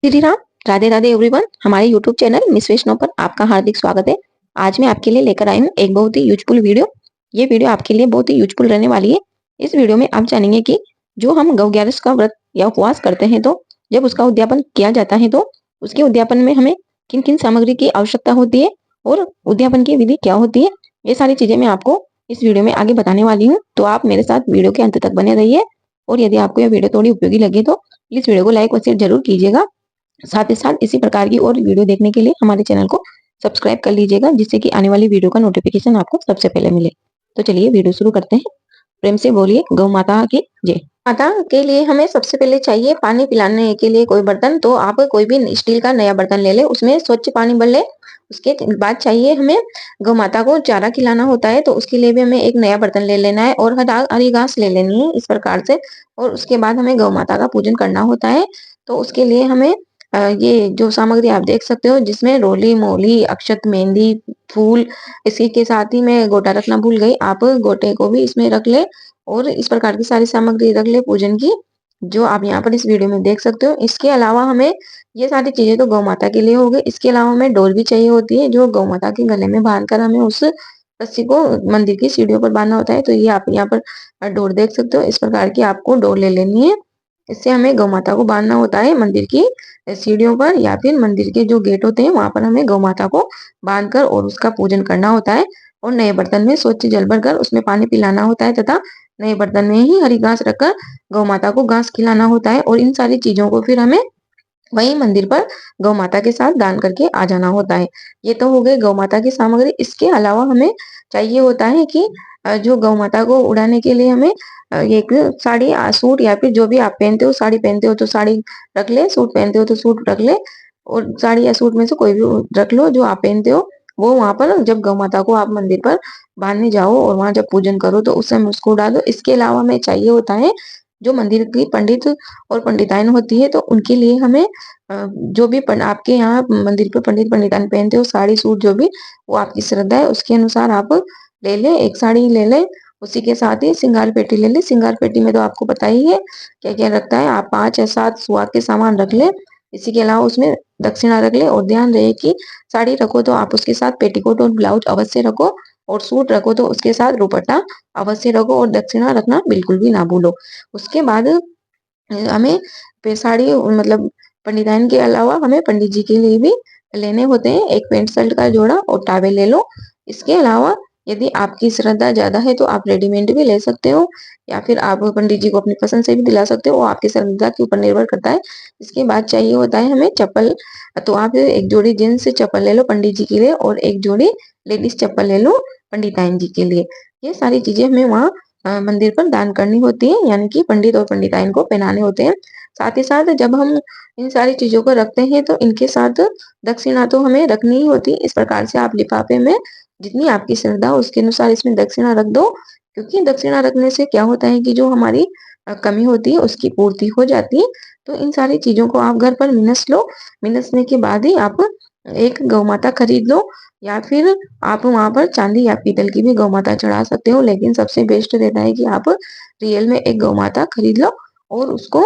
Shri Ram. Radhe Radhe everyone. हमारे YouTube channel miss वैष्णव पर आपका हार्दिक स्वागत है। आज मैं आपके लिए लेकर आई हूँ एक बहुत ही यूजफुल वीडियो। ये वीडियो आपके लिए बहुत ही यूजफुल रहने वाली है। इस वीडियो में आप जानेंगे कि जो हम गौ ग्यारस का व्रत या उपवास करते हैं तो जब उसका उद्यापन किया जाता है तो उसके उद्यापन में हमें किन किन सामग्री की आवश्यकता होती है और उद्यापन की विधि क्या होती है। ये सारी चीजें मैं आपको इस वीडियो में आगे बताने वाली हूँ, तो आप मेरे साथ वीडियो के अंत तक बने रहिए। और यदि आपको यह वीडियो थोड़ी उपयोगी लगे तो इस वीडियो को लाइक और शेयर जरूर कीजिएगा। साथ ही साथ इसी प्रकार की और वीडियो देखने के लिए हमारे चैनल को सब्सक्राइब कर लीजिएगा, जिससे कि आने वाली वीडियो का नोटिफिकेशन आपको सबसे पहले मिले। तो चलिए वीडियो शुरू करते हैं। प्रेम से बोलिए गौ माता की जय। माता के लिए हमें सबसे पहले चाहिए पानी पिलाने के लिए कोई बर्तन। तो आप कोई भी स्टील का नया बर्तन ले ले, उसमें स्वच्छ पानी भर ले। उसके बाद चाहिए हमें गौ माता को चारा खिलाना होता है, तो उसके लिए भी हमें एक नया बर्तन ले लेना है और हरी घास ले लेनी है इस प्रकार से। और उसके बाद हमें गौ माता का पूजन करना होता है। तो उसके लिए हमें ये जो सामग्री आप देख सकते हो, जिसमें रोली मोली अक्षत मेहंदी फूल, इसी के साथ ही मैं गोटा रखना भूल गई, आप गोटे को भी इसमें रख ले। और इस प्रकार की सारी सामग्री रख ले पूजन की, जो आप यहाँ पर इस वीडियो में देख सकते हो। इसके अलावा हमें ये सारी चीजें तो गौ माता के लिए हो गई। इसके अलावा हमें डोर भी चाहिए होती है, जो गौ माता के गले में बांधकर हमें उस रस्सी को मंदिर की सीढ़ियों पर बांधना होता है। तो ये आप यहाँ पर डोर देख सकते हो, इस प्रकार की आपको डोर ले लेनी है। इससे हमें गौ माता को बांधना होता है मंदिर की सीढ़ियों पर, या फिर मंदिर के जो गेट होते हैं वहां पर हमें गौ माता को बांधकर और उसका पूजन करना होता है। और नए बर्तन में स्वच्छ जल भरकर उसमें पानी पिलाना होता है, तथा नए बर्तन में ही हरी घास रखकर गौ माता को घास खिलाना होता है। और इन सारी चीजों को फिर हमें वहीं मंदिर पर गौ माता के साथ दान करके आ जाना होता है। ये तो हो गई गौ माता की सामग्री। इसके अलावा हमें चाहिए होता है कि जो गौ माता को उड़ाने के लिए हमें एक साड़ी सूट, या फिर जो भी आप पहनते हो, साड़ी पहनते हो तो साड़ी रख ले, सूट पहनते हो तो सूट रख ले। और साड़ी या सूट में से कोई भी रख लो जो आप पहनते हो। वो वहां पर जब गौ माता को आप मंदिर पर बांधने जाओ और वहां जब पूजन करो तो उस समय उसको उड़ा दो। इसके अलावा हमें चाहिए होता है जो मंदिर की पंडित और पंडिताइन होती है, तो उनके लिए हमें जो भी आपके यहाँ मंदिर पे पंडित पंडिताइन पहनते हो साड़ी सूट जो भी, वो आपकी श्रद्धा है उसके अनुसार आप ले ले। एक साड़ी ले ले, उसी के साथ ही श्रृंगार पेटी ले ले। श्रृंगार पेटी में तो आपको पता ही है क्या क्या रखता है। आप 5 या 7 सुहाग के सामान रख ले। इसी के अलावा उसमें दक्षिणा रख ले। और ध्यान रहे कि साड़ी रखो तो आप उसके साथ पेटीकोट और ब्लाउज अवश्य रखो, और सूट रखो तो उसके साथ दुपट्टा अवश्य रखो, और दक्षिणा रखना बिल्कुल भी ना भूलो। उसके बाद हमें साड़ी मतलब पंडिताइन के अलावा हमें पंडित जी के लिए भी लेने होते हैं। एक पेंट शर्ट का जोड़ा और टावल ले लो। इसके अलावा यदि आपकी श्रद्धा ज्यादा है तो आप रेडीमेड भी ले सकते हो, या फिर आप पंडित जी को अपनी पसंद से भी दिला सकते हो, वो आपकी श्रद्धा के ऊपर निर्भर करता है। इसके बाद चाहिए होता है हमें चप्पल। तो आप एक जोड़ी जेंट्स चप्पल ले लो पंडित जी के लिए, और एक जोड़ी लेडीज चप्पल ले लो पंडिताइन जी के लिए। ये सारी चीजें हमें वहाँ मंदिर पर दान करनी होती है, यानी कि पंडित और पंडिताइन को पहनाने होते हैं। साथ ही साथ जब हम इन सारी चीजों को रखते हैं तो इनके साथ दक्षिणा तो हमें रखनी ही होती है। इस प्रकार से आप लिफाफे में जितनी आपकी श्रद्धा हो उसके अनुसार इसमें दक्षिणा रख दो, क्योंकि दक्षिणा रखने से क्या होता है कि जो हमारी कमी होती है उसकी पूर्ति हो जाती है। तो इन सारी चीजों को आप घर पर मिनस लो। मिनसने के बाद ही आप एक गौ माता खरीद लो, या फिर आप वहां पर चांदी या पीतल की भी गौ माता चढ़ा सकते हो। लेकिन सबसे बेस्ट रहता है कि आप रियल में एक गौ माता खरीद लो और उसको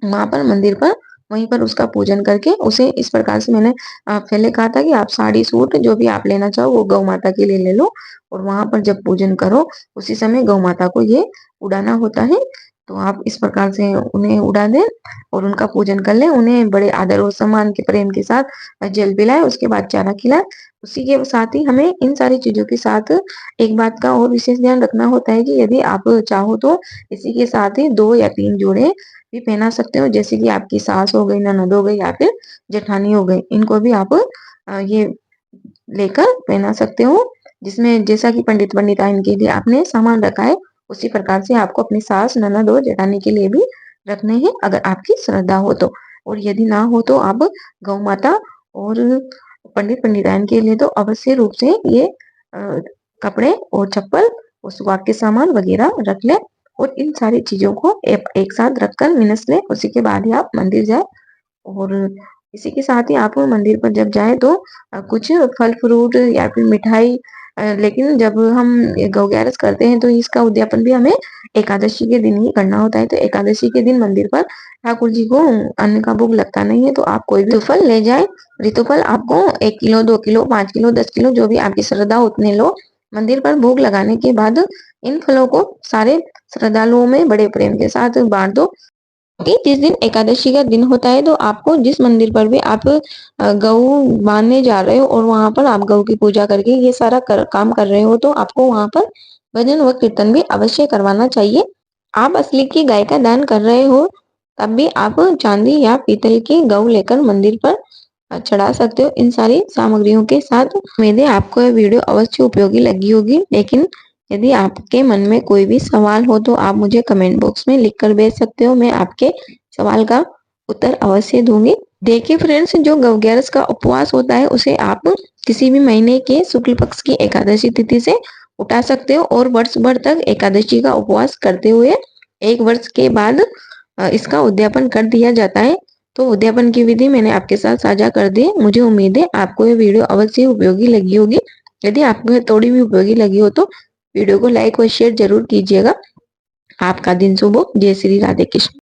वहां पर मंदिर पर वहीं पर उसका पूजन करके उसे इस प्रकार से, मैंने पहले कहा था कि आप साड़ी सूट जो भी आप लेना चाहो वो गौ माता के लिए ले लो। और वहां पर जब पूजन करो उसी समय गौ माता को ये उड़ाना होता है। तो आप इस प्रकार से उन्हें उड़ा दें और उनका पूजन कर लें। उन्हें बड़े आदर और सम्मान के प्रेम के साथ जल पिलाए, उसके बाद चारा खिलाए। उसी के साथ ही हमें इन सारी चीजों के साथ एक बात का और विशेष ध्यान रखना होता है कि यदि आप चाहो तो इसी के साथ ही 2 या 3 जोड़े भी पहना सकते हो, जैसे कि आपकी सास हो गई, ननद हो गई, या फिर जेठानी हो गई। इनको भी आप ये लेकर पहना सकते हो, जिसमें जैसा कि पंडित पंडिताइन के लिए आपने सामान रखा है उसी प्रकार से आपको अपनी सास ननद और जेठानी के लिए भी रखने हैं, अगर आपकी श्रद्धा हो तो। और यदि ना हो तो आप गौ माता और पंडित पंडिताइन के लिए तो अवश्य रूप से ये कपड़े और चप्पल और सुहाग के सामान वगैरह रख ले। और इन सारी चीजों को एक साथ रखकर मिनस ले। उसी के बाद ही आप मंदिर जाए और इसी के साथ ही आप मंदिर पर जब जाएं तो कुछ फल फ्रूट या फिर मिठाई, लेकिन जब हम गौ ग्यारस करते हैं तो इसका उद्यापन भी हमें एकादशी के दिन ही करना होता है। तो एकादशी के दिन मंदिर पर ठाकुर जी को अन्न का भोग लगता नहीं है, तो आप कोई भी ऋतुफल ले जाए। ऋतुफल आपको 1 किलो, 2 किलो, 5 किलो, 10 किलो जो भी आपकी श्रद्धा उतने लो। मंदिर पर भोग लगाने के बाद इन फलों को सारे श्रद्धालुओं में बड़े प्रेम के साथ बांट दो कि जिस दिन एकादशी का दिन होता है तो आपको जिस मंदिर पर भी आप गऊ बांधने जा रहे हो और वहां पर आप गऊ की पूजा करके ये सारा काम कर रहे हो, तो आपको वहां पर भजन व कीर्तन भी अवश्य करवाना चाहिए। आप असली की गाय का दान कर रहे हो तब भी आप चांदी या पीतल की गऊ लेकर मंदिर पर चढ़ा सकते हो इन सारी सामग्रियों के साथ। उम्मीद है आपको यह वीडियो अवश्य उपयोगी लगी होगी, लेकिन यदि आपके मन में कोई भी सवाल हो तो आप मुझे कमेंट बॉक्स में लिख कर भेज सकते हो, मैं आपके सवाल का उत्तर अवश्य दूंगी। देखिए फ्रेंड्स, जो गौ ग्यारस का उपवास होता है उसे आप किसी भी महीने के शुक्ल पक्ष की एकादशी तिथि से उठा सकते हो और वर्ष भर तक एकादशी का उपवास करते हुए 1 वर्ष के बाद इसका उद्यापन कर दिया जाता है। तो उद्यापन की विधि मैंने आपके साथ साझा कर दी। मुझे उम्मीद है आपको ये वीडियो अवश्य उपयोगी लगी होगी। यदि आपको थोड़ी भी उपयोगी लगी हो तो वीडियो को लाइक और शेयर जरूर कीजिएगा। आपका दिन शुभ हो। जय श्री राधे कृष्ण।